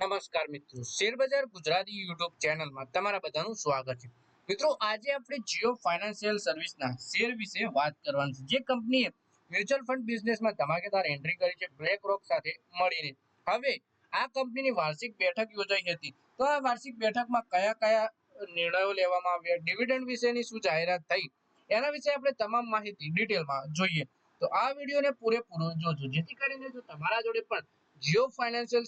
નમસ્કાર મિત્રો, શેરબજાર ગુજરાતી યુટ્યુબ ચેનલમાં તમારા બધાનું સ્વાગત છે। મિત્રો, આજે આપણે જીઓ ફાઇનાન્શિયલ સર્વિસના શેર વિશે વાત કરવાની છે, જે કંપનીએ મ્યુચ્યુઅલ ફંડ બિઝનેસમાં ધમાકેદાર એન્ટ્રી કરી છે બ્લેક રોક સાથે મળીને। હવે આ કંપનીની વાર્ષિક બેઠક યોજાઈ હતી, તો આ વાર્ષિક બેઠકમાં કયા કયા નિર્ણયો લેવામાં આવ્યા, ડિવિડન્ડ વિશેની શું જાહેરાત થઈ, એના વિશે આપણે તમામ માહિતી ડિટેલમાં જોઈએ। તો આ વિડીયોને પૂરેપૂરો જોજો, જેથી કરીને જો તમારા જોડે પણ જીઓ ફાઇનાન્શિયલ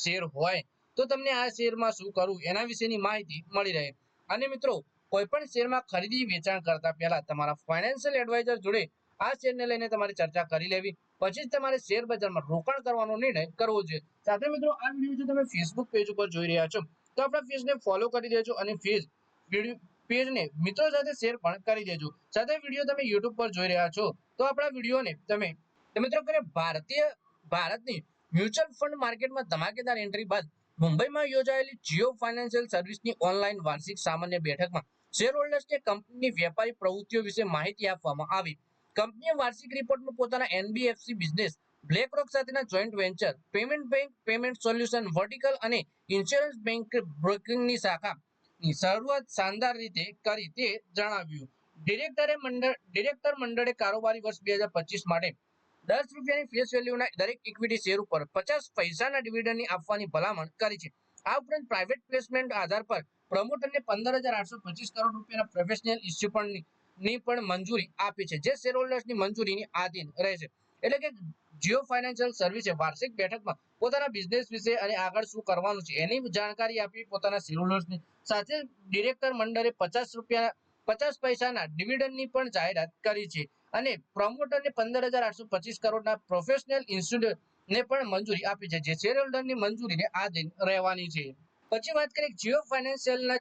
શેર હોય તો તમને આ શેરમાં શું કરવું એના વિશેની માહિતી મળી રહે। અને મિત્રો, કોઈ પણ શેરમાં ખરીદી વેચાણ કરતા પહેલા તમારા ફાઇનાન્શિયલ એડવાઇઝર જોડે આ શેરને લઈને તમારે ચર્ચા કરી લેવી, પછી જ તમારે શેર બજારમાં રોકાણ કરવાનો નિર્ણય કરવો જોઈએ। સાથે મિત્રો, આ વિડીયો જો તમે ફેસબુક પેજ ઉપર જોઈ રહ્યા છો તો આપણા પેજને ફોલો કરી દેજો અને પેજને મિત્રો સાથે શેર પણ કરી દેજો। સાથે વિડીયો તમે યુટ્યુબ પર જોઈ રહ્યા છો તો આપણા વિડીયોને તમે મિત્રો ભારતની મ્યુચ્યુઅલ ફંડ માર્કેટમાં ધમાકેદાર એન્ટ્રી બાદ મુંબઈમાં યોજાયેલી જીઓ ફાઇનાન્શિયલ સર્વિસની ઓનલાઈન વાર્ષિક સામાન્ય બેઠકમાં શેર હોલ્ડર્સને કંપનીની વેપારી પ્રવૃત્તિઓ વિશે માહિતી આપવામાં આવી। કંપનીએ વાર્ષિક રિપોર્ટમાં પોતાના એનબીએફસી બિઝનેસ, બ્લેક રોક સાથેના joint venture, payment bank, payment solution vertical અને ઇન્સ્યોરન્સ બેંક બ્રોકિંગની શાખાની શરૂઆત શાનદાર રીતે કરી તે જણાવ્યું। ડિરેક્ટર મંડળે કારોબારી વર્ષ 2025 માટે 10 રૂપિયાની ફેસ વેલ્યુના દરેક ઇક્વિટી શેર ઉપર 50 પૈસાના ડિવિડન્ડની આપવાની ભલામણ કરી છે। આ ઉપરાંત પ્રાઇવેટ પ્લેસમેન્ટ આધાર પર પ્રમોટરને 15,825 કરોડ રૂપિયાના પ્રોફેશનલ ઇસ્યુ પણ મંજૂરી આપી છે, જે શેરહોલ્ડર્સની મંજૂરીની આધીન રહેશે। એટલે કે જીઓ ફાઇનાન્શિયલ સર્વિસે વાર્ષિક બેઠકમાં પોતાના બિઝનેસ વિશે અને આગળ શું કરવાનું છે એની જાણકારી આપી પોતાના શેરહોલ્ડર્સને। સાથે ડિરેક્ટર મંડળે 50 પૈસાના ડિવિડન્ડની પણ જાહેરાત કરી છે અને પ્રમોટરને 15,825 કરોડના પ્રોફેશનલ ઇન્સ્યુરન્સને પણ મંજૂરી આપી છે, જે શેરહોલ્ડરની મંજૂરીને આધીન રહેવાની છે। પછી વાત કરીએ, જીઓ ફાઇનાન્શિયલના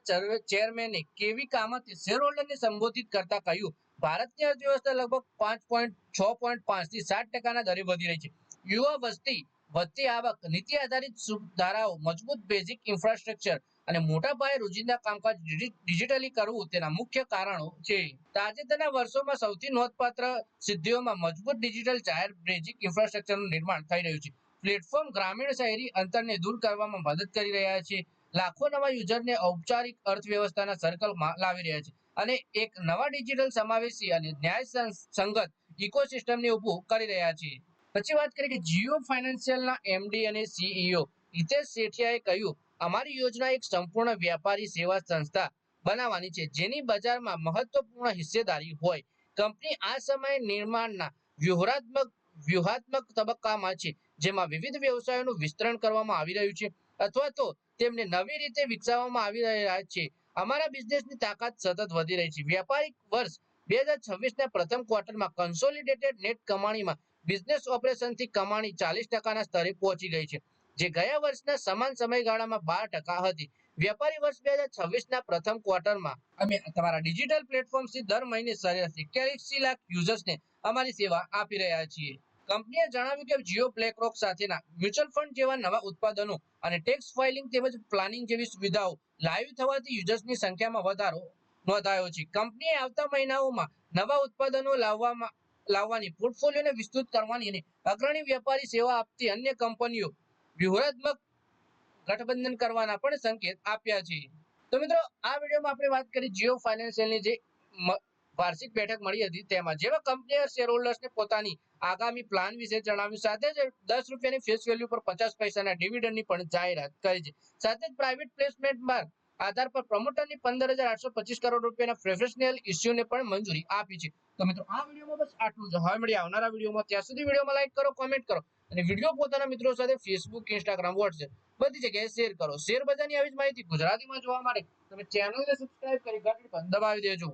ચેરમેને કેવી કામતે શેરહોલ્ડરને સંબોધિત કરતા કહ્યું, ભારતની અર્થવ્યવસ્થા લગભગ 6.5 થી 7% દરે વધી રહી છે। યુવા વસ્તી, વધતી આવક, નીતિ આધારિત સુધારાઓ, મજબૂત બેઝિક ઇન્ફ્રાસ્ટ્રક્ચર અને મોટા પાયે રોજિંદા કામકાજ ડિજિટલી કરવું તેના મુખ્ય કારણો છે। તાજેતરના વર્ષોમાં સૌથી નોંધપાત્ર સિદ્ધિઓમાં મજબૂત ડિજિટલ જાહેર બેઝિક ઇન્ફ્રાસ્ટ્રક્ચરનું નિર્માણ થઈ રહ્યું છે। પ્લેટફોર્મ ગ્રામીણ શહેરી અંતરને દૂર કરવામાં મદદ કરી રહ્યા છે, લાખો નવા યુઝરને ઔપચારિક અર્થવ્યવસ્થાના સર્કલમાં લાવી રહ્યા છે અને એક નવા ડિજિટલ સમાવેશી અને ન્યાયસંગત ઇકોસિસ્ટમને ઊભું કરી રહ્યા છે। પછી વાત કરીએ કે જીઓ ફાઇનાન્શિયલના એમડી અને સીઈઓ હિતેશ સેઠિયાએ કહ્યું, અમારી યોજના એક સંપૂર્ણ વ્યાપારી સેવા સંસ્થા બનાવવાની છે, જેની બજારમાં મહત્વપૂર્ણ હિસ્સેદારી હોય। કંપની આ સમયે નિર્માણના વ્યૂહાત્મક તબક્કામાં છે, જેમાં વિવિધ વ્યવસાયોનું વિસ્તરણ કરવામાં આવી રહ્યું છે અથવા તો તેમને નવી રીતે વિકસાવવામાં આવી રહ્યા છે। અમારા બિઝનેસની તાકાત સતત વધી રહી છે। વ્યાપારિક વર્ષ 2026ના પ્રથમ ક્વાર્ટરમાં કન્સોલિડેટેડ નેટ કમાણીમાં બિઝનેસ ઓપરેશનથી કમાણી 40%ના સ્તરે પહોંચી ગઈ છે, જે ગયા વર્ષના સમાન સમયગાળામાં 12% હતી। વ્યાપારી વર્ષ 2026ના પ્રથમ ક્વાર્ટરમાં અમે તમારા ડિજિટલ પ્લેટફોર્મથી દર મહિને સરેરાશ 81 લાખ યુઝર્સને અમારી સેવા આપી રહ્યા છીએ। કંપનીએ જણાવ્યું કે જીઓ બ્લેક રોક સાથેના મ્યુચ્યુઅલ ફંડ જેવા નવા ઉત્પાદનો અને ટેક્સ ફાઇલિંગ તેમજ પ્લાનિંગ જેવી સુવિધાઓ લાઈવ થવાથી યુઝર્સની સંખ્યામાં વધારો નોંધાયો છે। કંપનીએ આવતા મહિનાઓમાં નવા ઉત્પાદનો લાવવાની, પોર્ટફોલિયોને વિસ્તૃત કરવાની અને અગ્રણી વ્યાપારી સેવા આપતી અન્ય કંપનીઓ વ્યૂહાત્મક ગઠબંધન કરવાના પણ સંકેત આપ્યા છે। તો મિત્રો, આ વિડીયોમાં આપણે વાત કરી જીઓ ફાઇનાન્શિયલની જે વાર્ષિક બેઠક મળી હતી તેમાં જેવા કંપનીએ શેરહોલ્ડર્સને પોતાની આગામી પ્લાન વિશે જણાવ્યું, સાથે જ 10 રૂપિયાની ફેસ વેલ્યુ પર 50 પૈસાના ડિવિડન્ડની પણ જાહેરાત કરી છે। સાથે જ પ્રાઇવેટ પ્લેસમેન્ટમાં આધાર પર પ્રમોટરની 15,825 કરોડ રૂપિયાના પ્રોફેશનલ ઇસ્યુને પણ મંજૂરી આપી છે। તો મિત્રો, આ વિડીયોમાં બસ આટલું જ। હવે મળીએ આવનારા વિડીયોમાં, ત્યાં સુધી વિડીયોમાં લાઈક કરો, કોમેન્ટ કરો અને વિડીયો પોતાના મિત્રો સાથે ફેસબુક, ઇન્સ્ટાગ્રામ, વોટ્સએપ બધી જગ્યાએ શેર કરો। શેર બજારની આવી જ માહિતી ગુજરાતીમાં જોવા માટે તમે ચેનલને સબસ્ક્રાઇબ કરી ઘંટી પણ દબાવી દેજો।